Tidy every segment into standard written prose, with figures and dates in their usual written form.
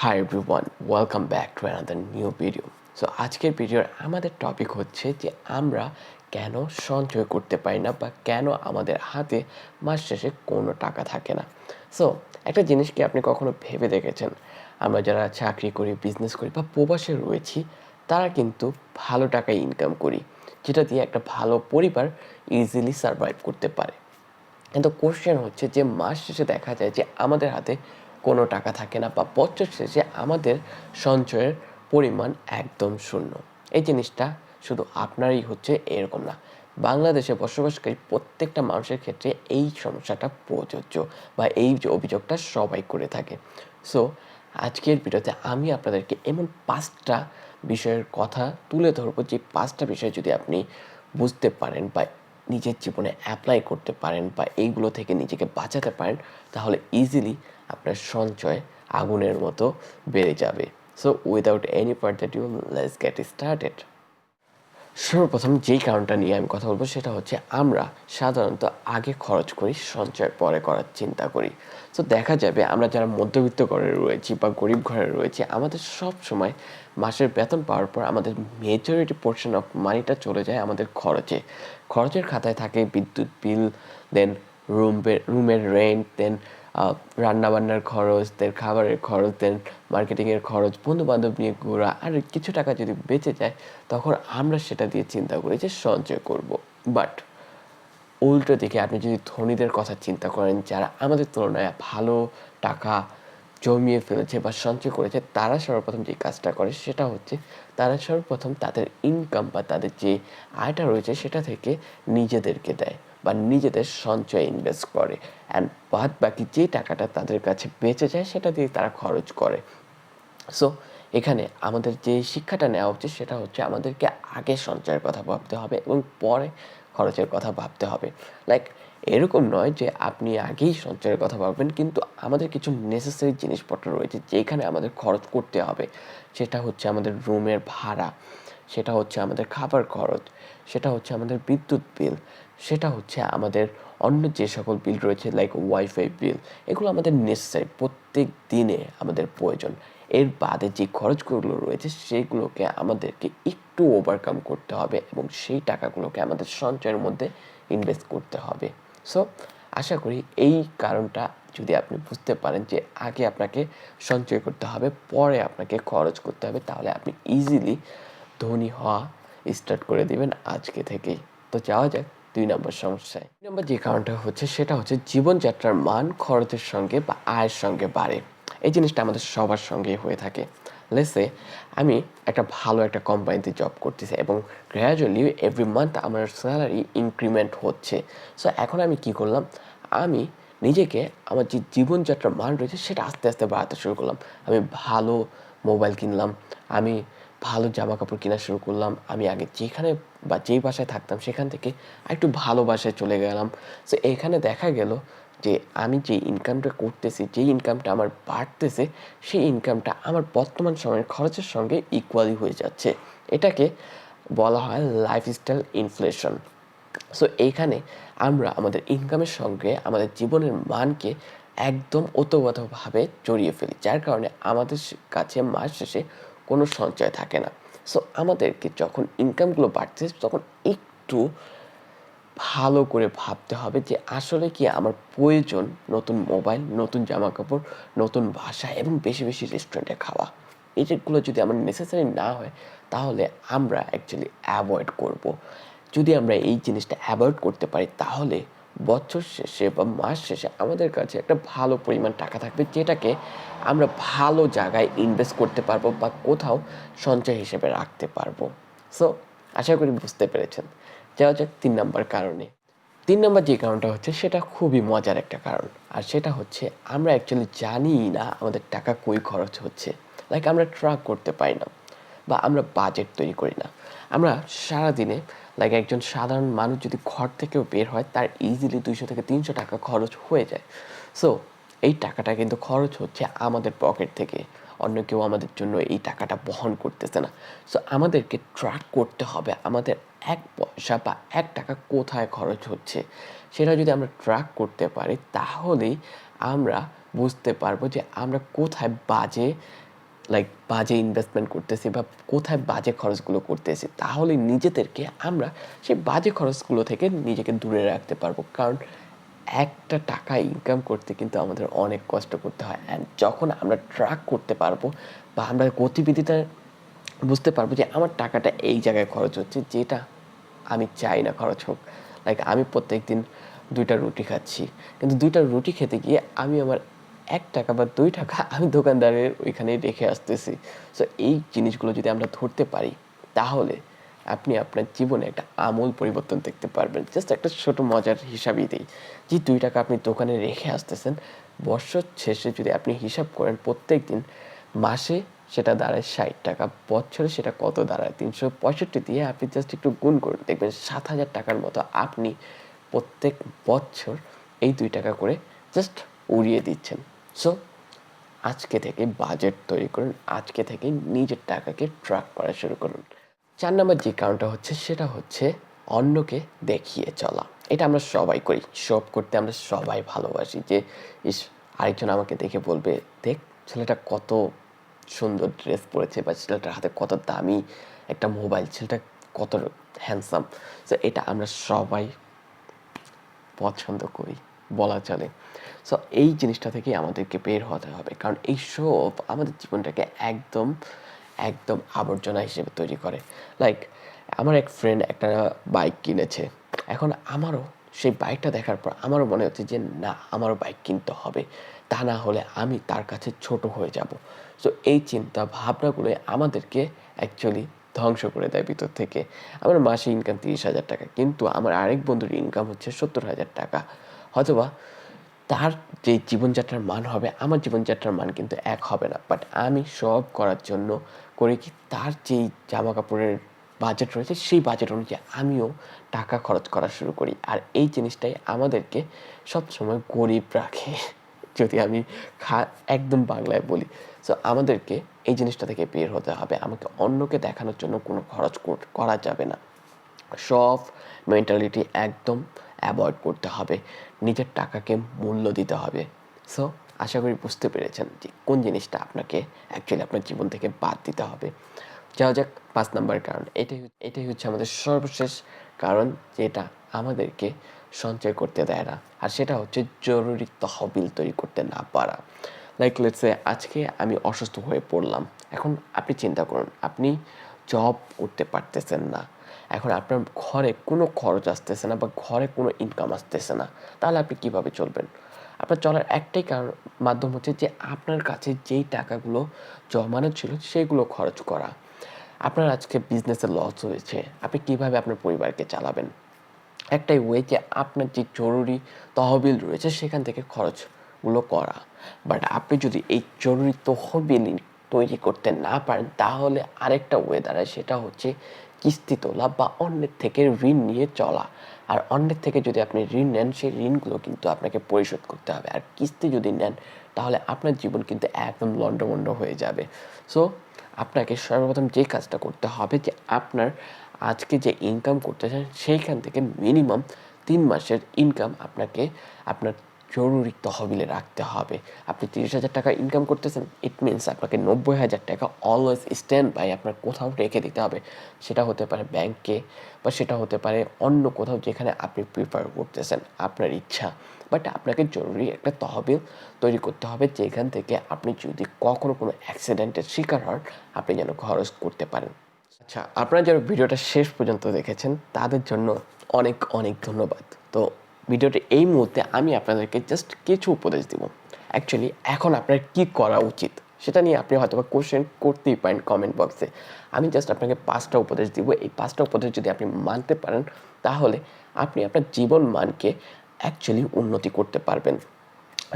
Hi everyone, welcome back to another new video. So আজকের ভিডিওর আমাদের টপিক হচ্ছে যে আমরা কেন সঞ্চয় করতে পারি না বা কেন আমাদের হাতে মাস শেষে কোনো টাকা থাকে না। সো একটা জিনিস কি আপনি কখনো ভেবে দেখেছেন, আমরা যারা চাকরি করি, বিজনেস করি বা প্রবাসে রয়েছি, তারা কিন্তু ভালো টাকা ইনকাম করি, যেটা দিয়ে একটা ভালো পরিবার ইজিলি সারভাইভ করতে পারে। কিন্তু কোশ্চেন হচ্ছে যে মাস শেষে দেখা যায় যে আমাদের হাতে কোনো টাকা থাকে না বা বছর শেষে আমাদের সঞ্চয়ের পরিমাণ একদম শূন্য। এই জিনিসটা শুধু আপনারই হচ্ছে এরকম না, বাংলাদেশে বসবাসকারী প্রত্যেকটা মানুষের ক্ষেত্রে এই সমস্যাটা প্রযোজ্য বা এই যে অভিযোগটা সবাই করে থাকে। সো আজকের ভিডিওতে আমি আপনাদেরকে এমন 5টা বিষয়ের কথা তুলে ধরবো, যে 5টা বিষয় যদি আপনি বুঝতে পারেন বা নিজের জীবনে অ্যাপ্লাই করতে পারেন বা এইগুলো থেকে নিজেকে বাঁচাতে পারেন, তাহলে ইজিলি আপনার সঞ্চয় আগুনের মতো বেড়ে যাবে। So without any further due, let's get started. সর্বপ্রথম যেই কারণটা নিয়ে আমি কথা বলবো সেটা হচ্ছে আমরা সাধারণত আগে খরচ করি, সঞ্চয় পরে করার চিন্তা করি। তো দেখা যাবে আমরা যারা মধ্যবিত্ত ঘরে রয়েছি বা গরিব ঘরে রয়েছি, আমাদের সব সময় মাসের বেতন পাওয়ার পর আমাদের মেজরিটি পোর্শন অফ মানিটা চলে যায় আমাদের খরচে। খরচের খাতায় থাকে বিদ্যুৎ বিল, দেন রুমের রেন্ট, দেন রান্নাবান্নার খরচ, দেন খাবারের খরচ, দেন মার্কেটিংয়ের খরচ, বন্ধুবান্ধব নিয়ে ঘোরা, আর কিছু টাকা যদি বেঁচে যায় তখন আমরা সেটা দিয়ে চিন্তা করি যে সঞ্চয় করব। বাট উল্টো দিকে আপনি যদি ধনীদের কথা চিন্তা করেন, যারা আমাদের তুলনায় ভালো টাকা জমিয়ে ফেলেছে বা সঞ্চয় করেছে, তারা সর্বপ্রথম যে কাজটা করে সেটা হচ্ছে তারা সর্বপ্রথম তাদের ইনকাম বা তাদের যে আয়টা রয়েছে সেটা থেকে নিজেদেরকে দেয় বা নিজেদের সঞ্চয়ে ইনভেস্ট করে, অ্যান্ড বাদ বাকি যে টাকাটা তাদের কাছে বেঁচে যায় সেটা দিয়ে তারা খরচ করে। সো এখানে আমাদের যে শিক্ষাটা নেওয়া উচিত সেটা হচ্ছে আমাদেরকে আগে সঞ্চয়ের কথা ভাবতে হবে এবং পরে খরচের কথা ভাবতে হবে। লাইক এরকম নয় যে আপনি আগেই সঞ্চয়ের কথা ভাববেন, কিন্তু আমাদের কিছু নেসেসারি জিনিসপত্র রয়েছে যেখানে আমাদের খরচ করতে হবে। সেটা হচ্ছে আমাদের রুমের ভাড়া, সেটা হচ্ছে আমাদের খাবার খরচ, সেটা হচ্ছে আমাদের বিদ্যুৎ বিল, সেটা হচ্ছে আমাদের অন্য যে সকল বিল রয়েছে লাইক ওয়াইফাই বিল। এগুলো আমাদের নেসেসারি, প্রত্যেক দিনে আমাদের প্রয়োজন। এর বাদে যে খরচগুলো রয়েছে সেগুলোকে আমাদেরকে একটু ওভারকাম করতে হবে এবং সেই টাকাগুলোকে আমাদের সঞ্চয়ের মধ্যে ইনভেস্ট করতে হবে। সো আশা করি এই কারণটা যদি আপনি বুঝতে পারেন যে আগে আপনাকে সঞ্চয় করতে হবে, পরে আপনাকে খরচ করতে হবে, তাহলে আপনি ইজিলি ধনী হওয়া স্টার্ট করে দিবেন আজকে থেকেই। তো যাওয়া যাক 2 নম্বর সমস্যায়। 2 নম্বর যে কারণটা হচ্ছে সেটা হচ্ছে জীবনযাত্রার মান খরচের সঙ্গে বা আয়ের সঙ্গে বাড়ে। এই জিনিসটা আমাদের সবার সঙ্গেই হয়ে থাকে। লেটস আমি একটা ভালো একটা কোম্পানিতে জব করতেছি এবং গ্র্যাজুয়ালি এভরি মান্থ আমার স্যালারি ইনক্রিমেন্ট হচ্ছে। সো এখন আমি কি করলাম, আমি নিজেকে আমার যে জীবনযাত্রার মান রয়েছে সেটা আস্তে আস্তে বাড়াতে শুরু করলাম। আমি ভালো মোবাইল কিনলাম, আমি ভালো জামা কাপড় কেনা শুরু করলাম, আমি আগে যেখানে বা যেই বাসায় থাকতাম সেখান থেকে একটু ভালো বাসায় চলে গেলাম। সো এখানে দেখা গেল যে আমি যে ইনকামটা করতেছি, যেই ইনকামটা আমার বাড়তেছে, সেই ইনকামটা আমার বর্তমান সময়ের খরচের সঙ্গে ইকুয়ালি হয়ে যাচ্ছে। এটাকে বলা হয় লাইফস্টাইল ইনফ্লেশন। সো এইখানে আমরা আমাদের ইনকামের সঙ্গে আমাদের জীবনের মানকে একদম ওতপ্রোতভাবে জড়িয়ে ফেলি, যার কারণে আমাদের কাছে মাস শেষে কোনো সঞ্চয় থাকে না। সো আমাদেরকে যখন ইনকামগুলো বাড়ছে তখন একটু ভালো করে ভাবতে হবে যে আসলে কি আমার প্রয়োজন নতুন মোবাইল, নতুন জামা কাপড়, নতুন বাসা এবং বেশি বেশি রেস্টুরেন্টে খাওয়া। এই যেগুলো যদি আমার নেসেসারি না হয় তাহলে আমরা অ্যাকচুয়ালি অ্যাভয়েড করব। যদি আমরা এই জিনিসটা অ্যাভয়েড করতে পারি তাহলে বছর শেষে বা মাস শেষে আমাদের কাছে একটা ভালো পরিমাণ টাকা থাকবে, যেটাকে আমরা ভালো জায়গায় ইনভেস্ট করতে পারবো বা কোথাও সঞ্চয় হিসেবে রাখতে পারবো। সো আশা করি বুঝতে পেরেছেন। যাওয়া যাক 3 নম্বর কারণে। 3 নম্বর যে কারণটা হচ্ছে সেটা খুবই মজার একটা কারণ, আর সেটা হচ্ছে আমরা অ্যাকচুয়ালি জানিই না আমাদের টাকা কই খরচ হচ্ছে। লাইক আমরা ট্র্যাক করতে পারি না বা আমরা বাজেট তৈরি করি না। আমরা সারাদিনে লাইক একজন সাধারণ মানুষ যদি ঘর থেকেও বের হয় তার ইজিলি 200 থেকে 300 টাকা খরচ হয়ে যায়। সো এই টাকাটা কিন্তু খরচ হচ্ছে আমাদের পকেট থেকে, অন্য কেউ আমাদের জন্য এই টাকাটা বহন করতেছে না। সো আমাদেরকে ট্র্যাক করতে হবে আমাদের 1 পয়সা বা 1 টাকা কোথায় খরচ হচ্ছে। সেটা যদি আমরা ট্র্যাক করতে পারি তাহলেই আমরা বুঝতে পারবো যে আমরা কোথায় বাজে লাইক বাজে ইনভেস্টমেন্ট করতেছি বা কোথায় বাজে খরচগুলো করতেছি, তাহলে নিজেদেরকে আমরা সেই বাজে খরচগুলো থেকে নিজেকে দূরে রাখতে পারবো। কারণ একটা টাকা ইনকাম করতে কিন্তু আমাদের অনেক কষ্ট করতে হয়, অ্যান্ড যখন আমরা ট্র্যাক করতে পারবো বা আমরা গতিবিধিটা বুঝতে পারবো যে আমার টাকাটা এই জায়গায় খরচ হচ্ছে যেটা আমি চাই না খরচ হোক। লাইক আমি প্রত্যেক দিন 2টা রুটি খাচ্ছি, কিন্তু 2টা রুটি খেতে গিয়ে আমি আমার 1 টাকা বা 2 টাকা আমি দোকানদারের ওইখানেই রেখে আসতেছি। সো এই জিনিসগুলো যদি আমরা ধরতে পারি, তাহলে আপনি আপনার জীবনে একটা আমূল পরিবর্তন দেখতে পারবেন। জাস্ট একটা ছোট মজার হিসাবই দেই, যে 2 টাকা আপনি দোকানে রেখে আসতেছেন, বছর শেষে যদি আপনি হিসাব করেন প্রত্যেক দিন, মাসে সেটা দাঁড়ায় 60 টাকা, বছরে সেটা কত দাঁড়ায় 365 দিয়ে আপনি জাস্ট একটু গুণ করুন, দেখবেন 7,000 টাকার মতো আপনি প্রত্যেক বছর এই 2 টাকা করে জাস্ট উড়িয়ে দিচ্ছেন। সো আজকে থেকে বাজেট তৈরি করুন, আজকে থেকে নিজের টাকাকে ট্র্যাক করা শুরু করুন। 4 নাম্বার যে কারণটা হচ্ছে সেটা হচ্ছে অন্যকে দেখিয়ে চলা। এটা আমরা সবাই করি, শো অফ করতে আমরা সবাই ভালোবাসি। যে ইস, আরেকজন আমাকে দেখে বলবে, দেখ ছেলেটা কত সুন্দর ড্রেস পরেছে, বা ছেলেটার হাতে কত দামি একটা মোবাইল, ছেলেটা কত হ্যান্ডসাম। সো এটা আমরা সবাই পছন্দ করি বলা চলে। সো এই জিনিসটা থেকেই আমাদেরকে বের হতে হবে, কারণ এই শো অফ আমাদের জীবনটাকে একদম একদম আবর্জনা হিসেবে তৈরি করে। লাইক আমার এক ফ্রেন্ড একটা বাইক কিনেছে, এখন আমারও সেই বাইকটা দেখার পর আমারও মনে হচ্ছে যে না, আমারও বাইক কিনতে হবে, তা না হলে আমি তার কাছে ছোট হয়ে যাব। সো এই চিন্তা ভাবনাগুলো আমাদেরকে অ্যাকচুয়ালি ধ্বংস করে দেয় ভিতর থেকে। আমার মাসে ইনকাম 30,000 টাকা, কিন্তু আমার আরেক বন্ধুর ইনকাম হচ্ছে 70,000 টাকা। হয়তোবা তার যে জীবনযাত্রার মান হবে, আমার জীবনযাত্রার মান কিন্তু এক হবে না, বাট আমি সব করার জন্য করি কি, তার যেই জামা কাপড়ের বাজেট রয়েছে সেই বাজেট অনুযায়ী আমিও টাকা খরচ করা শুরু করি। আর এই জিনিসটাই আমাদেরকে সবসময় গরিব রাখে, যদি আমি একদম বাংলায় বলি। সো আমাদেরকে এই জিনিসটা থেকে বের হতে হবে, আমাকে অন্যকে দেখানোর জন্য কোনো খরচ করা যাবে না। সব মেন্টালিটি একদম অ্যাভয়েড করতে হবে, নিজের টাকাকে মূল্য দিতে হবে। সো আশা করি বুঝতে পেরেছেন যে কোন জিনিসটা আপনাকে অ্যাকচুয়ালি আপনার জীবন থেকে বাদ দিতে হবে। যাওয়া যাক 5 নাম্বার কারণ। এটাই হচ্ছে আমাদের সর্বশেষ কারণ, যেটা আমাদেরকে সঞ্চয় করতে দেয় না, আর সেটা হচ্ছে জরুরি তহবিল তৈরি করতে না পারা। লাইক লেটস সে আজকে আমি অসুস্থ হয়ে পড়লাম, এখন আপনি চিন্তা করুন, আপনি জব করতে পারতেছেন না, এখন আপনার ঘরে কোনো খরচ আসতেছে না বা ঘরে কোনো ইনকাম আসতেছে না, তাহলে আপনি কিভাবে চলবেন? আপনার চলার একটাই কারণ, মাধ্যম হচ্ছে যে আপনার কাছে যেই টাকাগুলো জমানো ছিল সেগুলো খরচ করা। আপনার আজকে বিজনেসে লস হয়েছে, আপনি কিভাবে আপনার পরিবারকে চালাবেন? একটাই ওয়ে, যে আপনার যে জরুরি তহবিল রয়েছে সেখান থেকে খরচগুলো করা। বাট আপনি যদি এই জরুরি তহবিল তৈরি করতে না পারেন, তাহলে আরেকটা ওয়ে দাঁড়ায়, সেটা হচ্ছে কিস্তি তোলা বা অন্যের থেকে ঋণ নিয়ে চলা। আর অন্যের থেকে যদি আপনি ঋণ নেন, সেই ঋণগুলো কিন্তু আপনাকে পরিশোধ করতে হবে। আর কিস্তি যদি নেন, তাহলে আপনার জীবন কিন্তু একদম লন্ডভন্ড হয়ে যাবে। সো আপনাকে সর্বপ্রথম যে কাজটা করতে হবে, যে আপনার আজকে যে ইনকাম করতেছেন সেইখান থেকে মিনিমাম 3 মাসের ইনকাম আপনাকে আপনার জরুরি তহবিলে রাখতে হবে। আপনি 30,000 টাকা ইনকাম করতেছেন, ইট মিনস আপনাকে 90,000 টাকা অলওয়েজ স্ট্যান্ড বাই আপনার কোথাও রেখে দিতে হবে। সেটা হতে পারে ব্যাংকে, বা সেটা হতে পারে অন্য কোথাও যেখানে আপনি প্রিফার করতেছেন, আপনার ইচ্ছা। বাট আপনাকে জরুরি একটা তহবিল তৈরি করতে হবে, যেখান থেকে আপনি যদি কখনো কোনো অ্যাক্সিডেন্টের শিকার হন, আপনি যেন খরচ করতে পারেন। আচ্ছা, আপনারা যারা ভিডিওটা শেষ পর্যন্ত দেখেছেন তাদের জন্য অনেক অনেক ধন্যবাদ। তো ভিডিওটি এই মুহূর্তে আমি আপনাদেরকে জাস্ট কিছু উপদেশ দিব। অ্যাকচুয়ালি এখন আপনার কি করা উচিত সেটা নিয়ে আপনি হয়তো বা কোশ্চেন করতেই পারেন কমেন্ট বক্সে। আমি জাস্ট আপনাকে 5টা উপদেশ দিব। এই 5টা উপদেশ যদি আপনি মানতে পারেন, তাহলে আপনি আপনার জীবন মানকে অ্যাকচুয়ালি উন্নতি করতে পারবেন।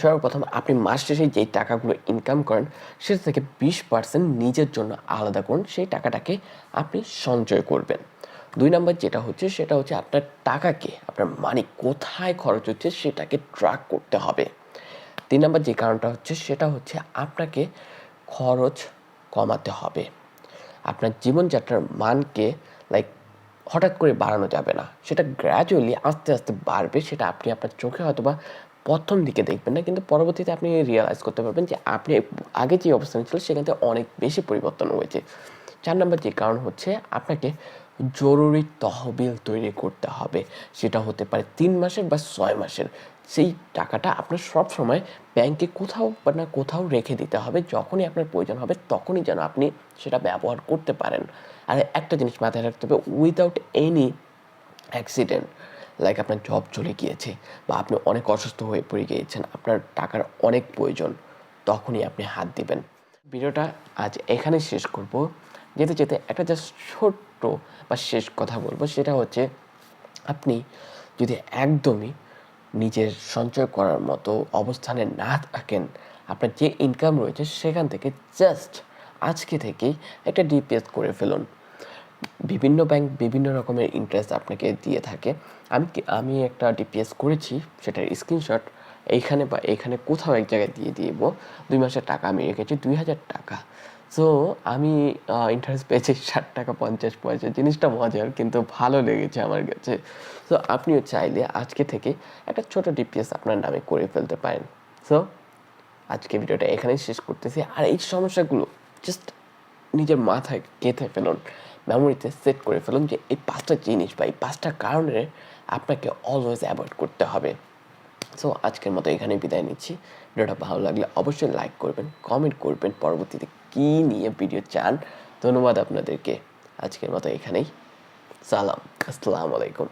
সর্বপ্রথম, আপনি মাস শেষে যেই টাকাগুলো ইনকাম করেন সেটা থেকে 20% নিজের জন্য আলাদা করুন, সেই টাকাটাকে আপনি সঞ্চয় করবেন। 2 নাম্বার যেটা হচ্ছে সেটা হচ্ছে আপনার টাকাকে, আপনার মানি কোথায় খরচ হচ্ছে সেটাকে ট্র্যাক করতে হবে। 3 নাম্বার যে কারণটা হচ্ছে সেটা হচ্ছে আপনাকে খরচ কমাতে হবে। আপনার জীবনযাত্রার মানকে লাইক হঠাৎ করে বাড়ানো যাবে না, সেটা গ্র্যাজুয়ালি আস্তে আস্তে বাড়বে, সেটা আপনি আপনার চোখে হয়তো বা প্রথম দিকে দেখবেন না, কিন্তু পরবর্তীতে আপনি রিয়ালাইজ করতে পারবেন যে আপনি আগে যে অবস্থানে ছিল সেখান থেকে অনেক বেশি পরিবর্তন হয়েছে। 4 নাম্বার যে কারণ হচ্ছে আপনাকে জরুরি তহবিল তৈরি করতে হবে। সেটা হতে পারে 3 মাসের বা 6 মাসের। সেই টাকাটা আপনার সবসময় ব্যাংকে কোথাও বা না কোথাও রেখে দিতে হবে। যখনই আপনার প্রয়োজন হবে তখনই যেন আপনি সেটা ব্যবহার করতে পারেন। আর একটা জিনিস মাথায় রাখতে হবে, উইথআউট এনি অ্যাক্সিডেন্ট, লাইক আপনার জব চলে গিয়েছে বা আপনি অনেক অসুস্থ হয়ে পড়ে গিয়েছেন, আপনার টাকার অনেক প্রয়োজন, তখনই আপনি হাত দিবেন। ভিডিওটা আজ এখানে শেষ করব। যেতে যেতে একটা জাস্ট ছোট্ট বা শেষ কথা বলবো, সেটা হচ্ছে আপনি যদি একদমই নিজের সঞ্চয় করার মতো অবস্থানে না থাকেন, আপনার যে ইনকাম রয়েছে সেখান থেকে জাস্ট আজকে থেকেই একটা ডিপিএস করে ফেলুন। বিভিন্ন ব্যাংক বিভিন্ন রকমের ইন্টারেস্ট আপনাকে দিয়ে থাকে। আমি একটা ডিপিএস করেছি, সেটার স্ক্রিনশট এইখানে বা এইখানে কোথাও এক জায়গায় দিয়ে দিব। 2 মাসের টাকা আমি রেখেছি 2000 টাকা। সো আমি ইন্টারেস্ট পেয়েছি 60 টাকা 50 পয়সা। জিনিসটা মজার, কিন্তু ভালো লেগেছে আমার কাছে। সো আপনিও চাইলে আজকে থেকে একটা ছোট ডিপিএস আপনার নামে করে ফেলতে পারেন। সো আজকে ভিডিওটা এখানেই শেষ করতেছি। আর এই সমস্যাগুলো জাস্ট নিজের মাথায় গেঁথে ফেলুন, মেমোরিতে সেট করে ফেলুন যে এই 5টা জিনিস বা এই 5টা কারণে আপনাকে অলওয়েজ অ্যাভয়েড করতে হবে। সো আজকের মতো এখানেই বিদায় নিচ্ছি। ভিডিওটা ভালো লাগলে অবশ্যই লাইক করবেন, কমেন্ট করবেন পরবর্তীতে কী নিয়ে ভিডিও চান। ধন্যবাদ আপনাদেরকে। আজকের মতো এখানেই। সালাম, আসসালামু আলাইকুম।